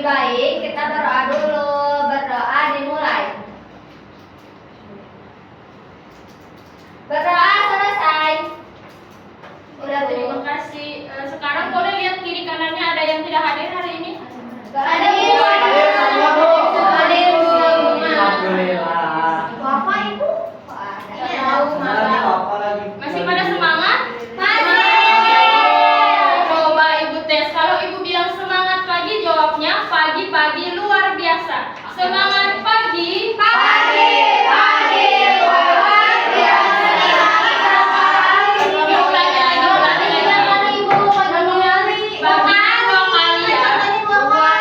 baik, kita berdoa dulu. Berdoa dimulai. Berdoa selesai. Udah, terima kasih. Sekarang boleh lihat kiri kanannya ada yang tidak hadir hari ini? Ada Alhamdulillah. Bapak Ibu? Masih pada semangat? Coba Ibu tes. Kalau Ibu bilang semangat pagi, jawabnya pagi-pagi luar biasa. Semangat pagi. Pagi luar biasa. Ulangi lagi, ulangi lagi. Pagi dua kali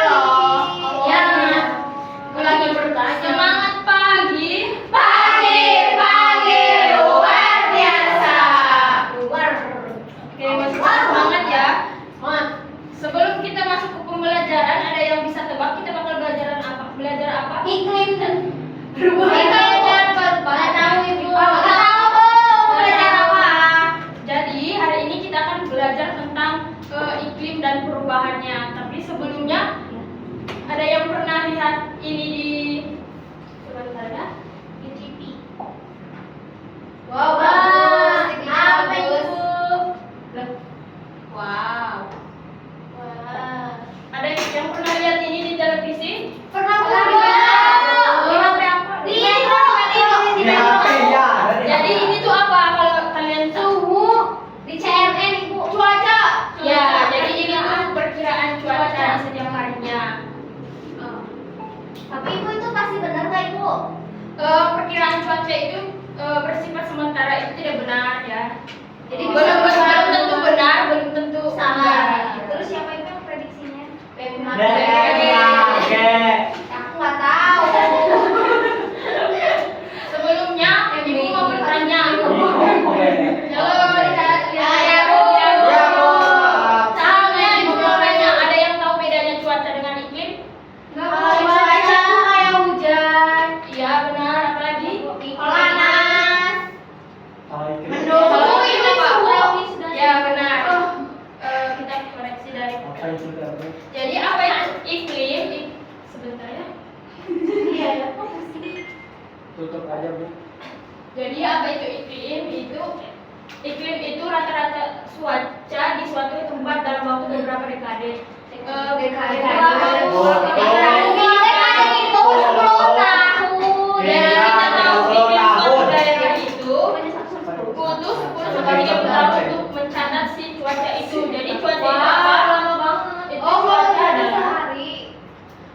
ya. Ulangi bertanya. Semangat pagi. Pagi luar biasa. Oke, masih semangat ya. Sebelum kita masuk ke pembelajaran, ada yang bisa tebak kita bakal belajar apa? Belajar apa? Iklim dan Jadi hari ini kita akan belajar tentang iklim dan perubahannya. Tapi sebelumnya ada yang pernah lihat ini di sebentar ya? Di TV. Wow, bagus. Apa itu? Lah. Wow. Ada yang pernah lihat ini di televisi? Pernah Di HP apa? Di HP ya. Jadi ini tuh apa kalau kalian tahu? suhu di CMN Ibu. Cuaca. Ya, jadi ini tuh perkiraan cuaca setiap harinya. Tapi Ibu itu pasti benar nggak Ibu? Perkiraan cuaca itu bersifat sementara, itu tidak benar ya. Jadi belum tentu benar, belum tentu sama. enggak. Terus siapa itu yang prediksinya? Oke. Aku nggak tahu. Sebelumnya Ibu mau bertanya. Halo, lihat. Ya, Bu. Sebelumnya Ibu mau tanya, ada yang tahu bedanya cuaca dengan iklim? Kalau cuaca tuh kayak hujan, Iya, benar. Apalagi? panas, mendung. Kalau Ini itu apa? suhu. Ya, benar. Kita koreksi dari. Jadi apa itu iklim? Sebentar ya. Iya ya. Tutup aja, Bu. Jadi apa itu iklim? Iklim itu rata-rata cuaca di suatu tempat dalam waktu beberapa dekade. Dekade. Dan kita tahu iklim suatu daerah itu butuh 10 sampai 30 tahun untuk mencatat si cuaca itu. Jadi cuaca itu apa? Itu cuaca adalah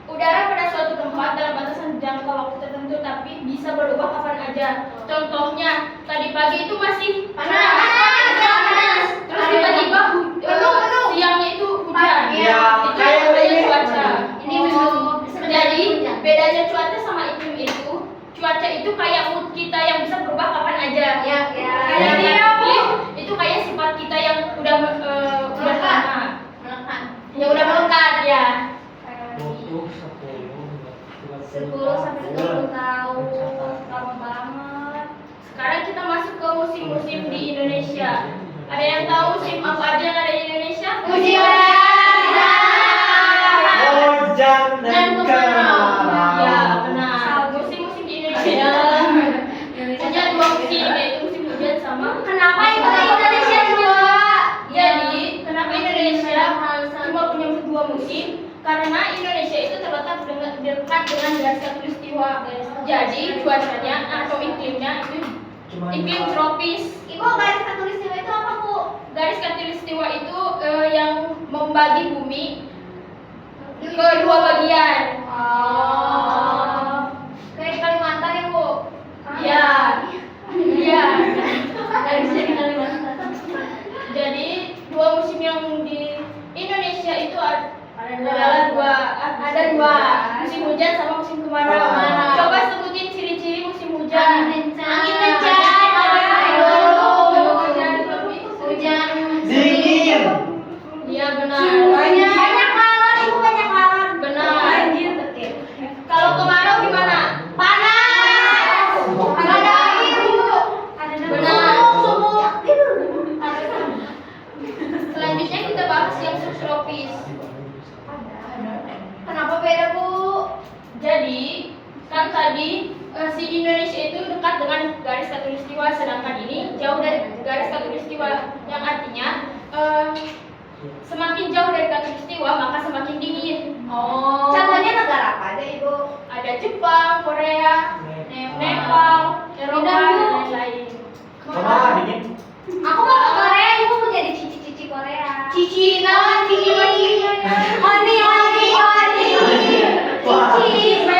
udara pada suatu tempat dalam batasan jangka waktu tertentu, tapi bisa berubah kapan aja. Contohnya, tadi pagi itu masih Panas. terus tiba-tiba siangnya itu hujan. Iya, Itu kayak namanya ini. cuaca. Ini belum. Jadi bedanya cuaca sama iklim itu, cuaca itu kayak mood kita yang bisa berubah kapan aja. Ya. Sedangkan iklim itu kayak sifat kita yang udah Melekat. lama, yang udah melekat ya. 10 sampai 20 tahun, lama banget. Sekarang kita masuk ke musim-musim di Indonesia. Ada yang tahu musim apa aja yang ada di Indonesia? Musim Hujan dan kemarau. Ya, benar. Musim-musim di Indonesia hanya dua musim, yaitu musim hujan sama. Kenapa itu Indonesia dua? Jadi, kenapa Indonesia cuma punya dua musim? Karena Indonesia itu terletak dekat dengan garis khatulistiwa. Jadi, cuacanya atau iklimnya itu iklim tropis. Ibu garis khatulistiwa itu apa Bu? Garis khatulistiwa itu yang membagi bumi ke dua bagian. Kayak di Kalimantan ya Bu? Iya. Iya. Garisnya di Kalimantan. Jadi dua musim yang di Indonesia itu adalah ada dua musim hujan sama musim kemarau. Coba sebutin ciri-ciri musim hujan. Angin kencang. Hujan. Dingin. Iya benar. Banyak lawan Ibu, banyak lawan. Benar. Kalau kemarau gimana? Panas. Ada air Bu. Benar. Sumuk. Selanjutnya kita bahas yang subtropis. Kenapa khatulistiwa yang artinya semakin jauh dari khatulistiwa maka semakin dingin. Oh. Contohnya negara apa aja Ibu? Ada Jepang, Korea, Nepal, Eropa dan lain-lain. Sama dingin. Aku mau ke Korea, Ibu mau jadi cici-cici Korea. Cici, nah, cici. Oni.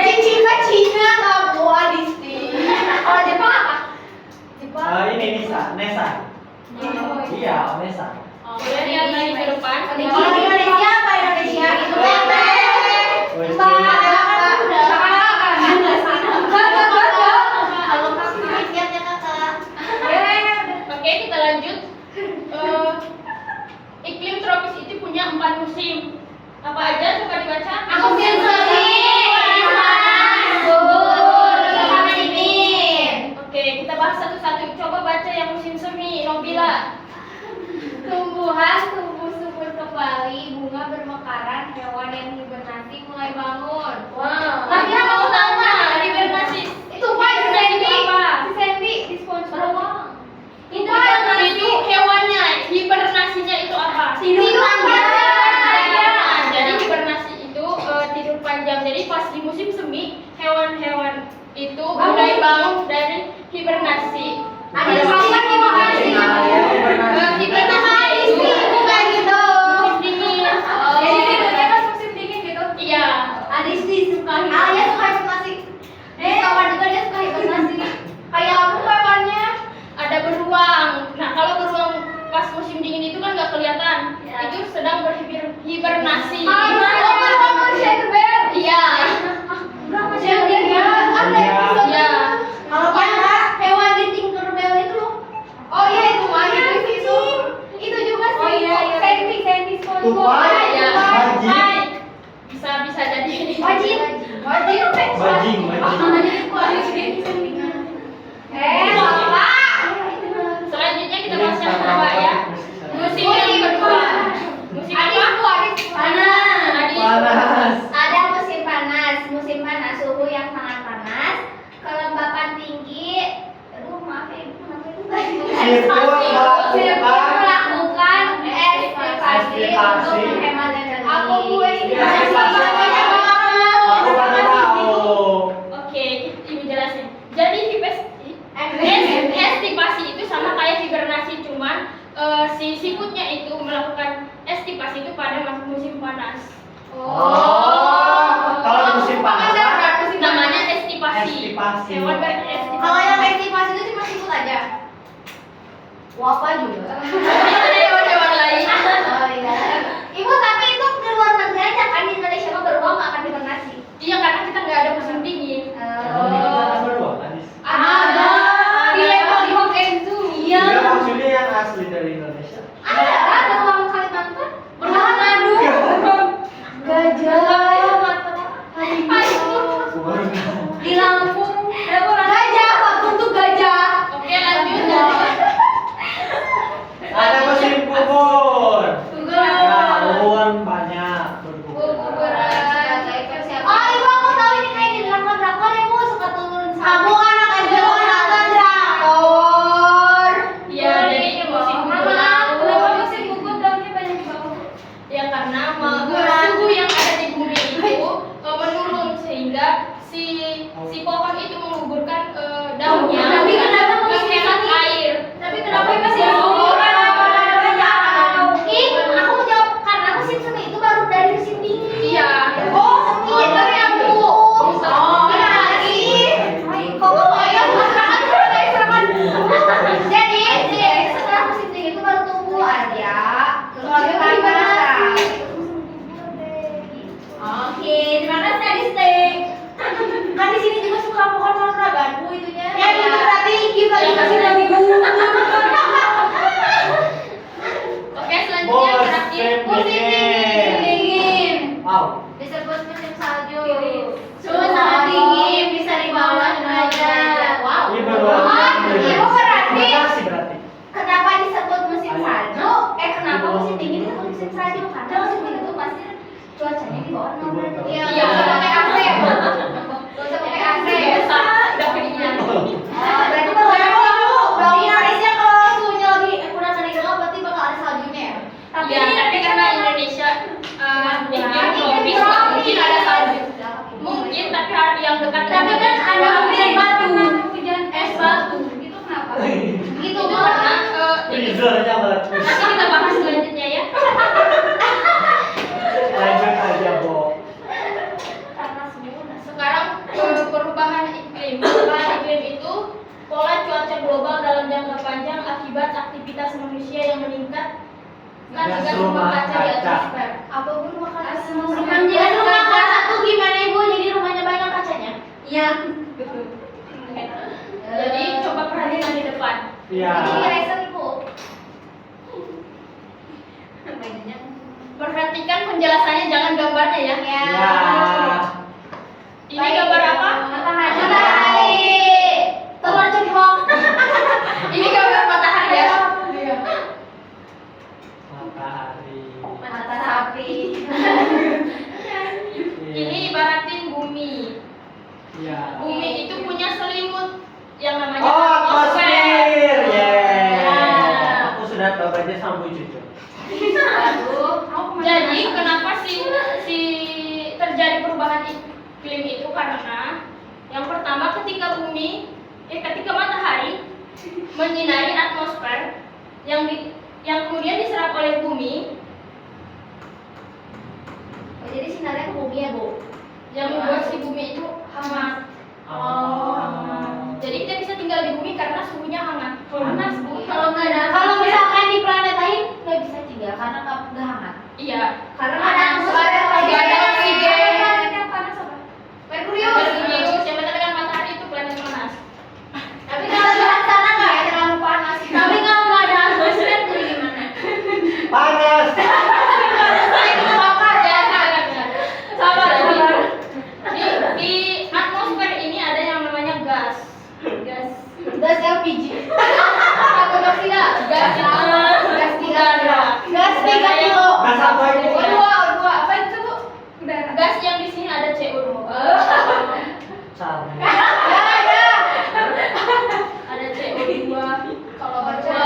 Cici mah Cina kamu Adisti. Kalau Jepang apa? Jepang. Ini Nesa. Iya, Nesa. Boleh lihat lagi ke depan. Kalau Indonesia apa Indonesia? Itu Oke, kita lanjut. Iklim tropis itu punya 4 musim. Apa aja? Coba dibaca. Musim semi, panas, gugur, sama dingin. Oke, kita bahas satu-satu. Coba baca yang musim semi, Nobila. Tumbuhan tumbuh subur kembali, bunga bermekaran, hewan yang hibernasi mulai bangun. Wow. Tapi aku mau tanya, hibernasi. itu Pak si Sandy, Apa? si Sandy di sponsor apa? Itu hewannya, hibernasinya itu apa? Tidur panjang. Jadi hibernasi itu tidur panjang. Jadi pas di musim semi, hewan-hewan itu mulai bangun dari hibernasi. Ada apa terima kasih. Hibernasi itu Bukan gitu. musim dingin. Jadi tidurnya pas musim dingin gitu. Iya. Adisti suka hibernasi. Ah, ya suka hibernasi. Kawan juga dia suka hibernasi. Kayak aku kawannya. Ada beruang. Nah, kalau beruang pas musim dingin itu kan nggak kelihatan. Ya. Itu sedang berhibernasi. Beruang manusia itu bear. Iya. Berapa sih yang dia? Ada episode. Iya. Kalau pada hewan di Tinkerbell itu. Oh iya itu mah itu. Itu juga sih. Oh, iya. Sandy SpongeBob. Tupai. Iya. Bajing. Hai. Bisa jadi. Wajib. Bajing. Apa? Selanjutnya kita bahas yang kedua ya. Musim yang kedua. Musim apa? Panas. Panas. Ada musim panas, suhu yang sangat panas, kelembapan tinggi. Aduh, maaf ya, Ibu, kenapa itu Sirkuit melakukan estimasi untuk menghemat energi. Aku Aku pada tahu. Oke, Ibu jelasin. Jadi estipasi itu sama kayak hibernasi, cuman si siputnya itu melakukan estipasi itu pada musim panas. Kalau di musim panas Namanya estipasi. Estipasi. Hewan berestipasi. Kalau yang estimasi itu cuma siput aja. Wapa juga. Ada hewan-hewan lain. Oh iya. Ibu tapi itu di luar negeri aja kan, di Indonesia mah beruang nggak akan hibernasi. Iya, karena kita nggak ada musim dingin. Emang di mana beruang, Adis? Ada di level di Hong Zoo. Iya, maksudnya yang asli dari Indonesia. Ada beruang Kalimantan. Beruang Manado. Gajah. Di Lampung ada gajah, Pak, untuk gajah. Oke, lanjut. Ada musim gugur. Gugur. Ya, gugur banyak bergugur. Oh, Ibu aku tahu ini kayak di drama tidurnya meletus. Nanti kita bahas selanjutnya ya. Lanjut aja, Bo. Panas semua. Sekarang perubahan iklim. Perubahan iklim itu pola cuaca global dalam jangka panjang akibat aktivitas manusia yang meningkat gas rumah kaca di atmosfer. Apa bu rumah kaca? Rumahnya Rumah kaca tuh gimana ibu? Jadi rumahnya banyak kacanya? Iya, betul. Jadi coba perhatikan di depan. Iya. Ini reason ibu. Perhatikan penjelasannya, jangan gambarnya ya. Ya. Ya. Ini gambar apa? Matahari. Telur ceplok. Ini gambar matahari ya. Matahari. Mata sapi. Ini ibaratin bumi. Iya. Bumi itu punya selimut yang namanya Oh, atmosfer. Ya. Aku sudah tahu aja sambung cucu. Jadi kenapa sih terjadi perubahan iklim itu? Karena yang pertama ketika ketika matahari menyinari atmosfer yang kemudian diserap oleh bumi, Oh, jadi sinarnya ke bumi ya bu? yang membuat si bumi itu hangat. Jadi kita bisa tinggal di bumi karena suhunya hangat. Panas bu. Kalau misalkan di planet lain nggak bisa tinggal karena nggak hangat. Iya. Karena Panas. nggak ada oksigen. Panas apa? Merkurius yang dengan matahari itu planet panas. Tapi kalau di sana nggak terlalu panas. Tapi kalau nggak ada atmosfer jadi gimana? Panas. Itu bakar ya, sabar. Di atmosfer ini ada yang namanya gas. Gas LPG. Atau gas tidak? Gas Gas udara. Gas 3 kilo. Gas apa itu? Dua. Apa itu bu? Udara. Gas yang di sini ada CO2. Salah. Ada CO2. Kalau baca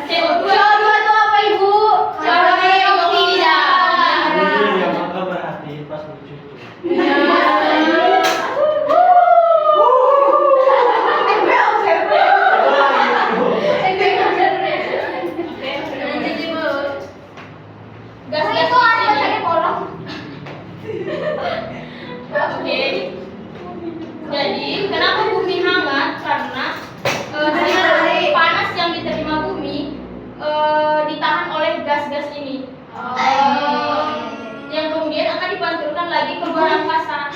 CO2. CO2 itu apa ibu? Carbon dioksida. Iya, maka berarti pas lucu. Gas Saya gas tuh di ada sini. tadi bolong. Oke. Jadi kenapa bumi hangat? Karena sinar panas yang diterima bumi ditahan oleh gas-gas ini, yang kemudian akan dipantulkan lagi ke luar angkasa.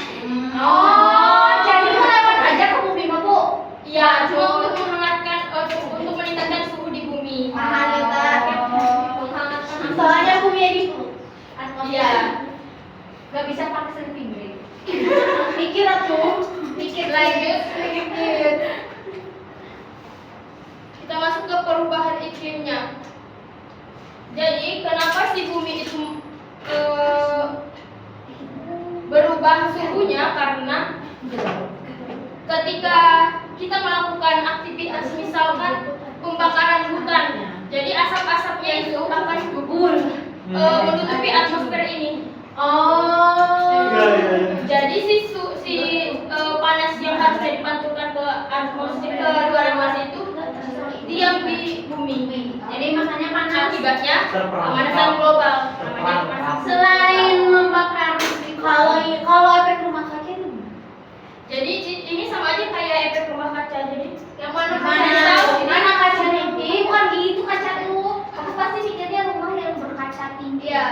Jadi lewat aja ke bumi mah bu. Ya, cuma untuk menghangatkan, untuk meningkatkan suhu di bumi. Soalnya bumi di Iya. Gak bisa pakai sentigrade. Mikir atuh. Mikir Lanjut. Mikir. Kita masuk ke perubahan iklimnya. Jadi kenapa si bumi itu berubah suhunya? Karena ketika kita melakukan aktivitas misalkan pembakaran hutan, jadi asap-asapnya itu akan menutupi atmosfer ini. Jadi si panas yang harusnya dipantulkan ke atmosfer, ke luar angkasa itu diam di bumi. Jadi makanya panas. Akibatnya Terperangkap. pemanasan global. Terperangkap. Selain membakar kalau efek rumah kaca itu Jadi ini sama aja kayak efek rumah kaca. Jadi yang mana Tahu, mana kacanya? Bukan gitu kaca tuh. Aku pasti mikirnya rumah yang berkaca tinggi. Iya,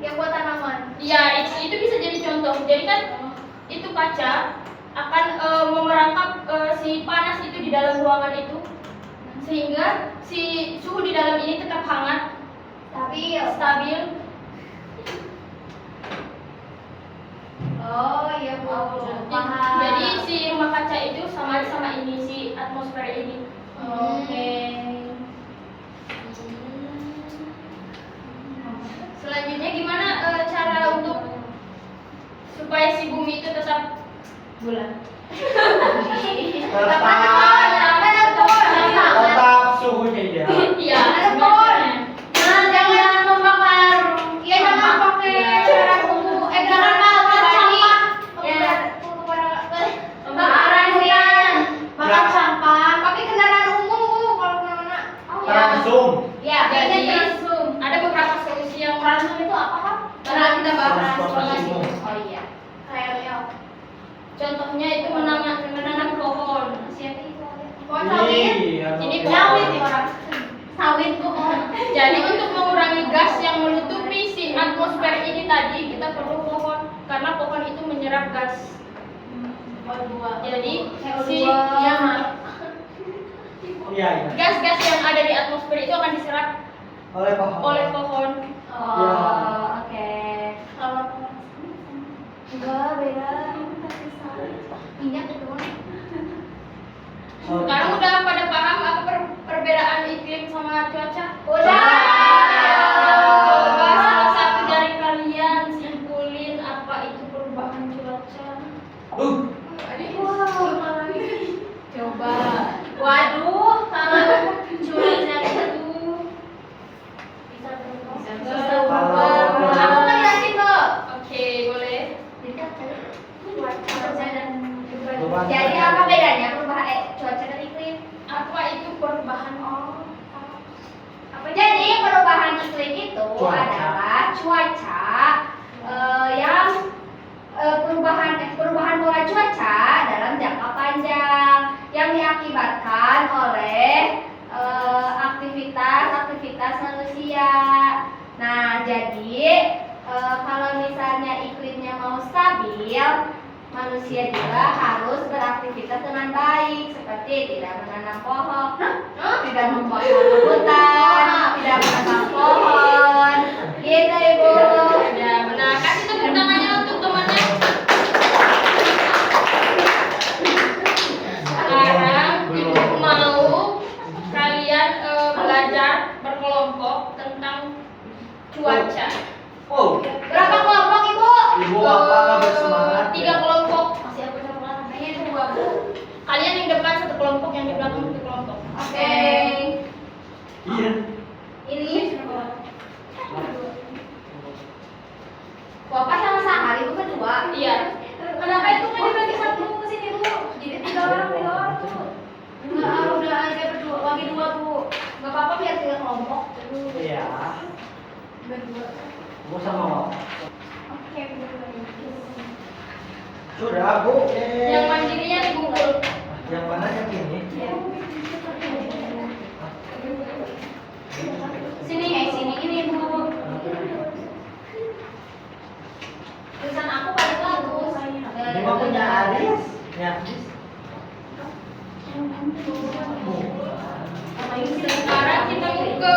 yang buat tanaman. ya itu bisa jadi contoh. Jadi kan itu kaca akan memerangkap si panas itu di dalam ruangan itu, sehingga si suhu di dalam ini tetap hangat, stabil. Oh iya bu. Paham. Jadi si rumah kaca itu sama ini si atmosfer ini. Oke. Selanjutnya gimana cara untuk supaya si bumi itu tetap bulan? Tetap suhunya ideal. Iya. Jangan membakar. Ya jangan pakai cara umum. Jangan bakar sampah. Pembakaran hutan. Bakar sampah. Pakai kendaraan umum bu kalau kemana-mana. Langsung. Ya Pohon sawit. Iya, Ini oke. sawit nih orang. Sawit pohon. Jadi untuk mengurangi gas yang menutupi si atmosfer ini tadi kita perlu pohon karena pohon itu menyerap gas. Jadi si Iya, iya. gas-gas yang ada di atmosfer itu akan diserap Oleh pohon. oleh pohon. Oke. Kalau enggak beda. Minyak itu. Sekarang udah pada paham apa perbedaan iklim sama cuaca? Udah. Coba salah satu dari kalian simpulin apa itu perubahan cuaca. Coba. Waduh, kalau cuaca itu bisa berubah. Aku kan jelasin, Bu. Oke, boleh. Jadi apa bedanya perubahan cuaca dan iklim? Apa itu perubahan? Jadi perubahan iklim itu Cuaca. adalah cuaca yang perubahan pola cuaca dalam jangka panjang yang diakibatkan oleh aktivitas manusia. Nah, jadi kalau misalnya iklimnya mau stabil, manusia juga harus beraktivitas dengan baik, seperti tidak menanam pohon, tidak memotong hutan, tidak menanam pohon, gitu Ibu. Ya, benar. Kasih tepuk tangannya untuk temannya. Sekarang ibu mau kalian belajar berkelompok tentang cuaca. Oh, Berapa kelompok Ibu? Ibu apa bersemangat? 3 kelompok. Masih aku coklat, kayaknya itu 2 Bu. Kalian yang depan satu kelompok, yang di belakang satu kelompok. Oke. Iya. Ini Bapak sama Sahar Ibu berdua. Iya. Kenapa itu nggak dibagi satu ke sini Bu? Jadi 3 orang Bu. Enggak, udah aja berdua, bagi 2 Bu. Enggak apa-apa biar 3 kelompok. Iya. Berdua. Bu sama Mama. Oke, berdua. Sudah, Bu. Yang mandirinya dikumpul. Yang mana yang ini? Sini ini Bu. Tulisan aku paling bagus. Ini mah punya Aris. Ya. Sekarang kita mau ke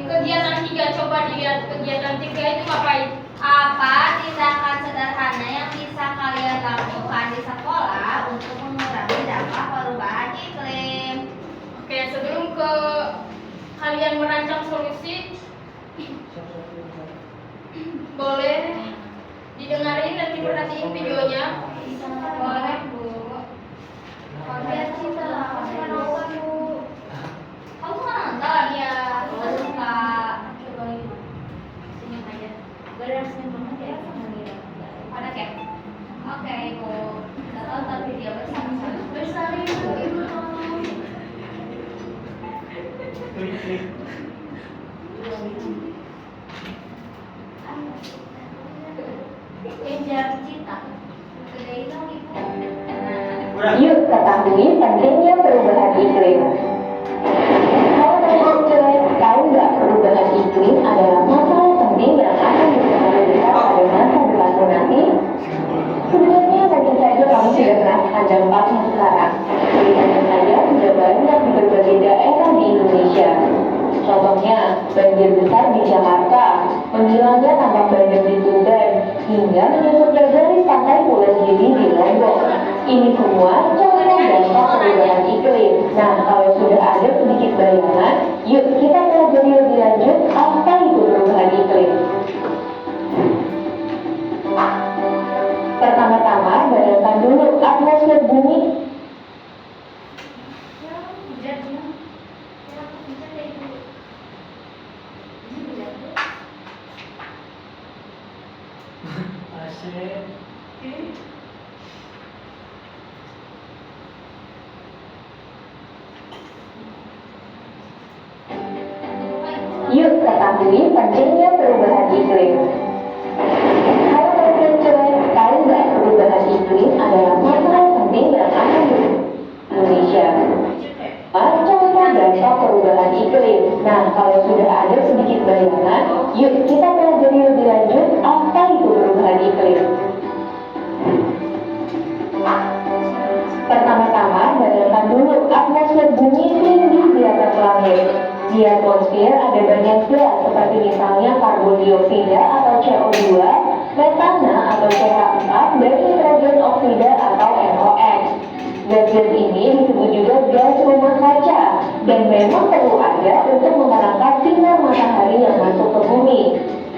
kegiatan 3. Coba dilihat kegiatan 3 itu ngapain? Apa tindakan sederhana yang bisa kalian lakukan di sekolah untuk mengurangi dampak perubahan iklim? Oke, sebelum ke kalian merancang solusi, boleh didengarin dan diperhatiin videonya. Boleh Bu. Biar kita nonton Bu. Kamu kan nonton ya? Kita suka. Coba senyum aja. Benar senyum banget ya sama dia. Panas ya? Oke Bu. Kita tonton video bersama-sama. Bersama Ibu. Klik. Kejar cita. Gedein dong Ibu. Udah. Yuk ketahui pentingnya perubahan iklim. Halo teman-teman, tahu nggak perubahan iklim adalah masalah penting yang akan berpengaruh besar pada masa depanmu nanti? Sebelumnya mungkin saja kamu sudah merasakan dampaknya sekarang. Lihatnya saja sudah banyak di berbagai daerah di Indonesia. Contohnya, banjir besar di Jakarta, menghilangnya tampak banjir di Tuban, hingga menyusutnya garis pantai Pulau Gili di Lombok. Ini semua contoh dampak perubahan iklim. Nah, kalau sudah ada sedikit bayangan, yuk kita pelajari lebih lanjut apa itu perubahan iklim. Pertama-tama, bayangkan dulu atmosfer bumi. Asik. Yuk ketahui pentingnya perubahan iklim. Halo teman-teman, tahu nggak perubahan iklim adalah masalah penting yang akan di Indonesia. Nah, kalau sudah ada sedikit bayangan, yuk kita pelajari lebih lanjut apa itu perubahan iklim. Pertama-tama, bayangkan dulu atmosfer bumi tinggi di atas langit. Di atmosfer ada banyak gas seperti misalnya karbon dioksida atau CO2, metana atau CH4, dan nitrogen oksida atau NOx. Gas-gas ini disebut juga gas rumah kaca dan memang perlu ada untuk memerangkap sinar matahari yang masuk ke bumi,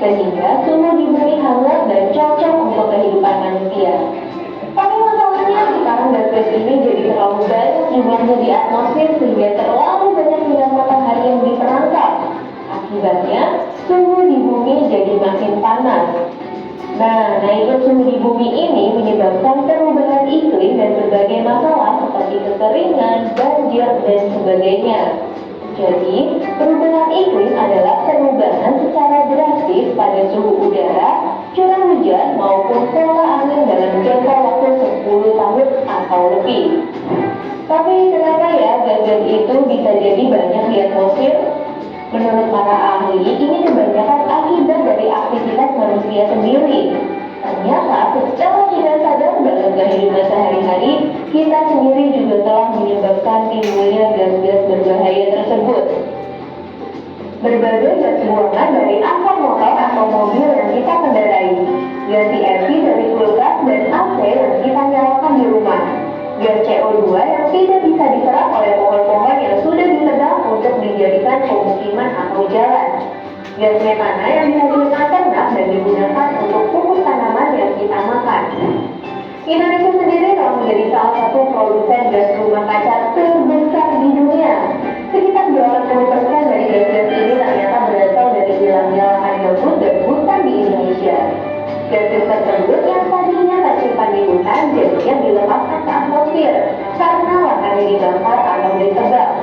sehingga suhu di bumi hangat dan cocok untuk kehidupan manusia. Tapi masalahnya sekarang gas-gas ini jadi terlalu banyak jumlahnya di atmosfer sehingga terlalu banyak sinar matahari yang diperangkap. Akibatnya suhu di bumi jadi makin panas. Nah, naiknya suhu di bumi ini menyebabkan perubahan iklim dan berbagai masalah seperti kekeringan, banjir, dan sebagainya. Jadi, perubahan iklim adalah perubahan secara drastis pada suhu udara, curah hujan, maupun pola angin dalam jangka waktu 10 tahun atau lebih. Tapi kenapa ya gas-gas itu bisa jadi banyak di atmosfer? Menurut para ahli, ini kebanyakan akibat dari aktivitas manusia sendiri. Ternyata secara tidak sadar dalam kehidupan sehari-hari, kita sendiri juga telah menyebabkan timbulnya gas-gas berbahaya tersebut. Berbagai gas buangan dari asap motor atau mobil yang kita kendarai, gas CFC dari kulkas dan AC yang kita nyalakan di rumah, gas CO2 yang tidak bisa diserap oleh pohon-pohon yang sudah ditebang untuk dijadikan pemukiman atau jalan, gas metana yang dihasilkan ternak dan digunakan untuk pupuk tanaman yang kita makan. Indonesia sendiri telah menjadi salah satu produsen gas rumah kaca terbesar di dunia. Sekitar 80% dari gas-gas ini ternyata berasal dari hilangnya lahan gambut dan hutan di Indonesia. Gas-gas tersebut yang tadinya tersimpan di hutan jadinya dilepaskan ke atmosfer karena lahannya dibakar atau ditebang.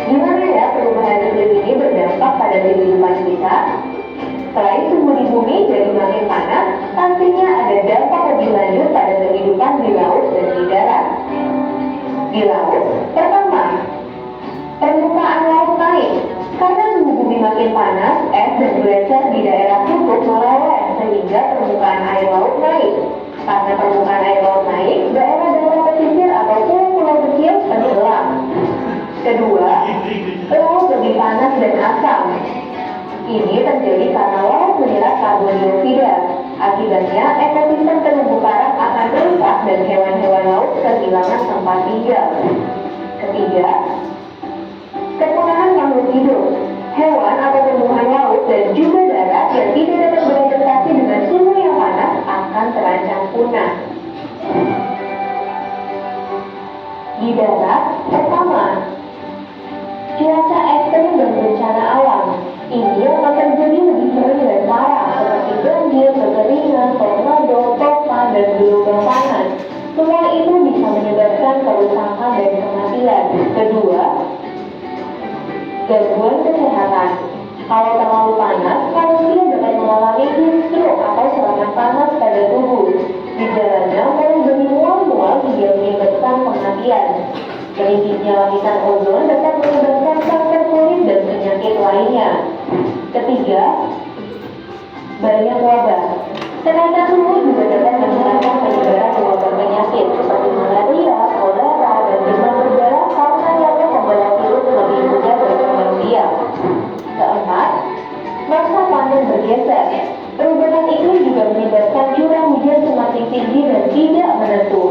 Gimana ya perubahan iklim ini berdampak pada kehidupan kita? Selain suhu di bumi jadi makin panas, pastinya ada dampak lebih lanjut pada kehidupan di laut dan di darat. Di laut, pertama, permukaan laut naik. Karena suhu bumi makin panas, es dan gletser di daerah kutub meleleh sehingga permukaan air laut naik. Karena permukaan air laut naik, daerah-daerah pesisir atau pulau-pulau kecil tenggelam. Kedua, laut lebih panas dan asam. Ini terjadi karena laut menyerap karbon dioksida. Akibatnya, ekosistem terumbu karang akan rusak dan hewan-hewan laut kehilangan tempat tinggal. Ketiga, kepunahan makhluk hidup. Hewan atau tumbuhan laut dan juga darat yang tidak dapat beradaptasi dengan suhu yang panas akan terancam punah. Di darat, pertama, cuaca ekstrem dan bencana alam. Ini akan terjadi lebih sering dan parah seperti banjir, kekeringan, tornado, topan, dan gelombang panas. Semua itu bisa menyebabkan kerusakan dan kematian. Kedua, gangguan kesehatan. Kalau terlalu panas, manusia dapat mengalami heat stroke atau serangan panas pada tubuh. Gejalanya mulai dari mual-mual hingga menyebabkan kematian. Menipisnya lapisan ozon dapat menyebabkan kanker kulit dan penyakit lainnya. Ketiga, banyak wabah. Kenaikan suhu juga dapat meningkatkan penyebaran wabah penyakit seperti malaria, kolera, dan demam berdarah karena nyamuk membawa virus lebih mudah berkembang biak. Keempat, masa panen bergeser. Perubahan iklim juga menyebabkan curah hujan semakin tinggi dan tidak menentu,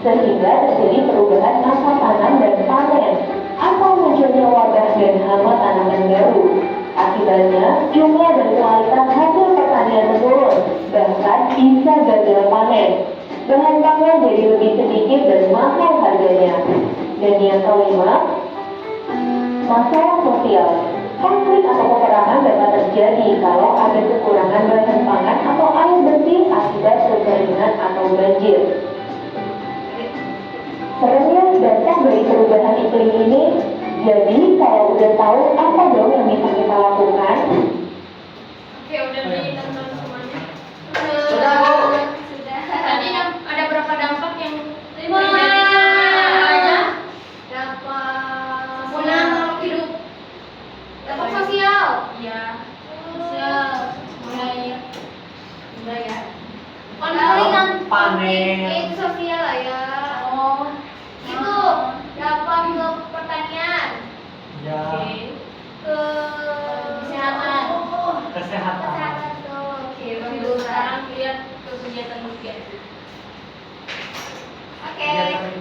sehingga terjadi perubahan masa tanam dan panen atau munculnya wabah dan hama tanaman baru. Akibatnya, jumlah dan kualitas hasil pertanian menurun, bahkan bisa gagal panen. Bahan pangan jadi lebih sedikit dan mahal harganya. Dan yang kelima, masalah sosial. Konflik atau peperangan dapat terjadi kalau ada kekurangan bahan pangan atau air bersih akibat kekeringan atau banjir. Seremnya dampak dari perubahan iklim ini. Jadi kalau udah tahu apa dong yang bisa kita lakukan? Oke, udah ditonton semuanya. Sudah, Bu. Sudah. Tadi ada berapa dampak yang Lima. aja? Dampak makhluk hidup. Dampak sosial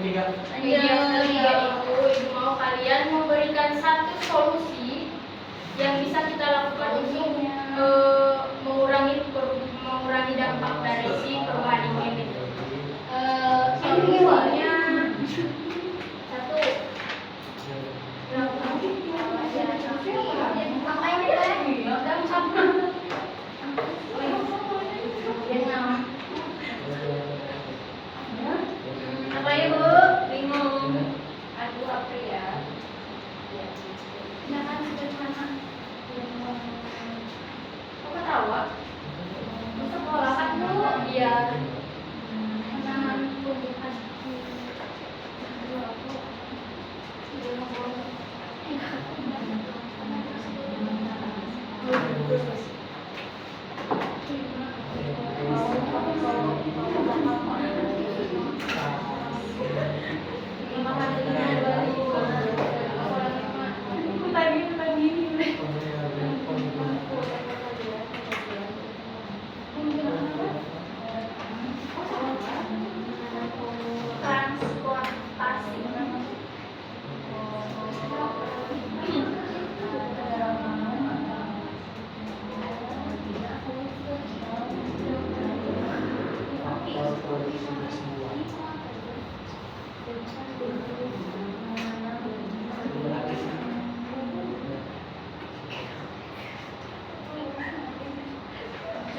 ketiga. Yang ketiga itu ibu mau kalian memberikan satu solusi yang bisa kita lakukan untuk mengurangi dampak dari si perubahan iklim itu. Solusinya satu, apa ya Bu? Bingung. Aduh, apa ya? Jangan sederhana. Kok ketawa? Sekolah kan dulu. Iya. Penanganan tumbuhan.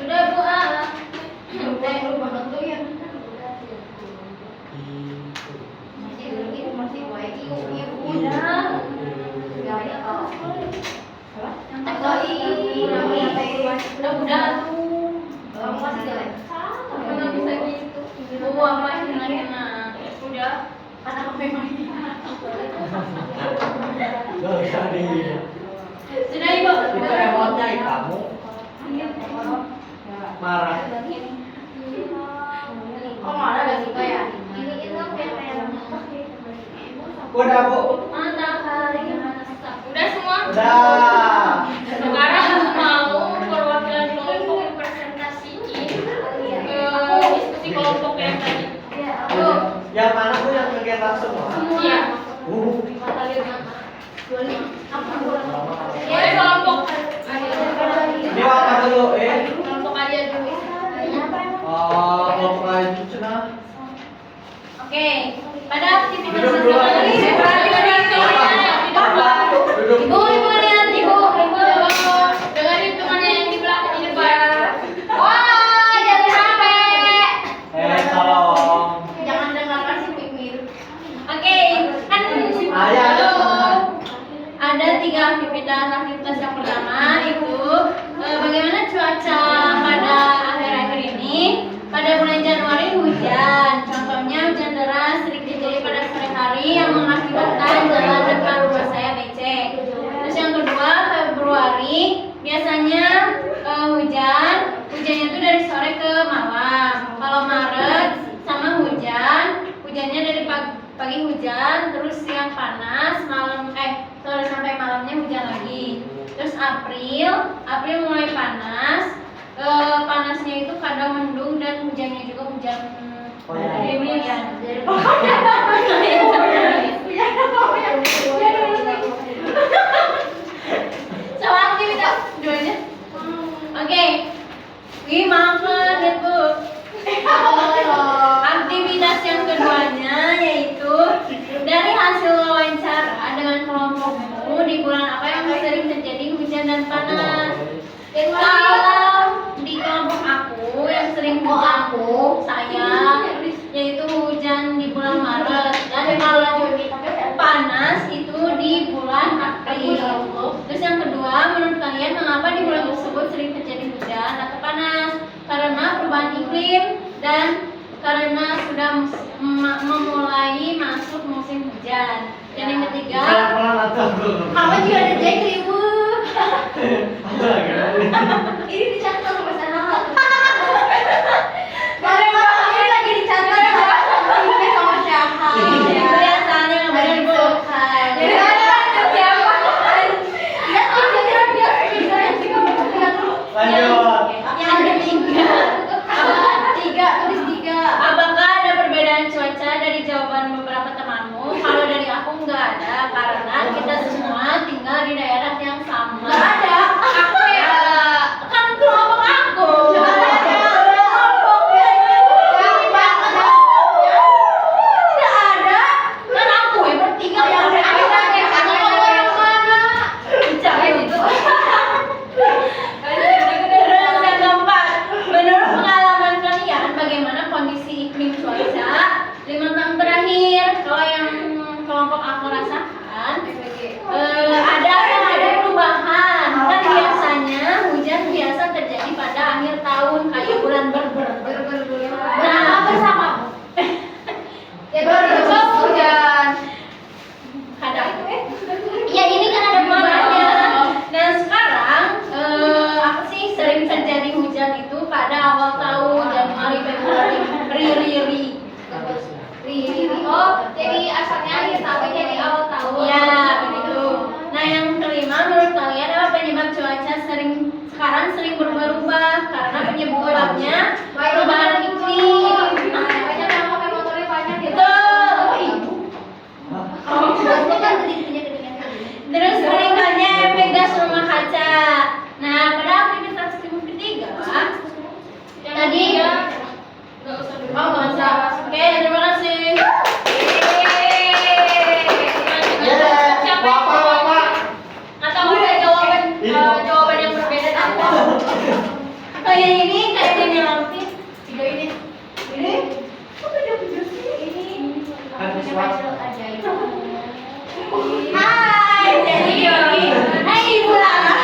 Sudah Bu ah. Udah Kenapa bisa gitu? Bu apa enak-enak? Udah. Gak usah di. Sudah Ibu. Itu emotnya kamu marah. Oh, malah gak suka ya? Ini itu kayak Udah Bu. Matahari. Udah semua? Udah. Sekarang aku mau perwakilan kelompok representasiin diskusi kelompok yang tadi. Yang mana Bu yang kegiatan semua? Iya. Boleh kelompok. Ini apa dulu? Kelompok aja dulu. Kelompok aja cenah. Oke. Pada aktivitas Duduk dulu. Duduk. Ibu lihat Ibu. Dengerin temannya yang di belakang di depan. wah, jangan sampai. Tolong. Jangan dengarkan si Pikmir. Oke, kan ada 3 aktivitas. Aktivitas yang pertama itu bagaimana cuaca pada akhir-akhir ini. Pada bulan Januari hujan, contohnya hujan deras sering terjadi pada sore hari yang mengakibatkan jalan depan rumah saya becek. Terus yang kedua, Februari biasanya hujannya itu dari sore ke malam. Kalau Maret sama hujannya dari pagi hujan, terus siang panas, sore sampai malamnya hujan lagi. Terus April mulai panas. Panasnya itu kadang mendung dan hujannya juga hujan gerimis. Sama aktivitas duanya. Oke. Wih, maafkan ya Bu. Aktivitas yang keduanya yaitu dari hasil wawancara dengan kelompokmu di bulan apa yang sering terjadi hujan dan panas. Kalau di kelompok aku yang sering saya yaitu hujan di bulan Maret, dan kalau panas itu di bulan April. Terus yang kedua, menurut kalian mengapa di bulan tersebut sering terjadi hujan atau panas? Karena perubahan iklim dan karena sudah memulai masuk musim hujan. Dan yang ketiga, Kamu juga ada Jackie, Bu. Ini dicatat sama sana. Ini lagi dicatat ini sama siapa? biasanya nggak benar Bu. Jadi ada siapa? Ya, lanjut. Yang ketiga, tulis 3. Apakah ada perbedaan cuaca dari jawaban beberapa tugas rumah kaca. Nah, pada aktivitas 153 tadi Nggak usah dulu. oh nggak usah. Oke, terima kasih. Siapa yang Bapak, Bapak. atau ada jawaban yang berbeda apa? Kayak ini, kayak ini langsung. Tiga ini. Ini? Kok beda-beda sih? Ini. Kan Ini visual. macam ajaib. Hai, jadi ini. Hai Ibu Lala.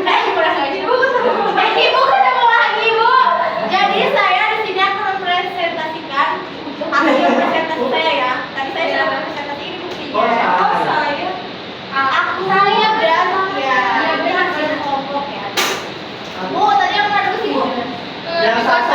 Hai Ibu Lala. Ibu ketemu lagi Bu. Jadi saya di sini akan mempresentasikan hasil presentasi saya ya. Tadi saya sudah presentasi ini buktinya. Oh, saya. Saya berhasil ya. Berhasil kelompok ya. Bu, tadi yang mana dulu sih Bu? Yang satu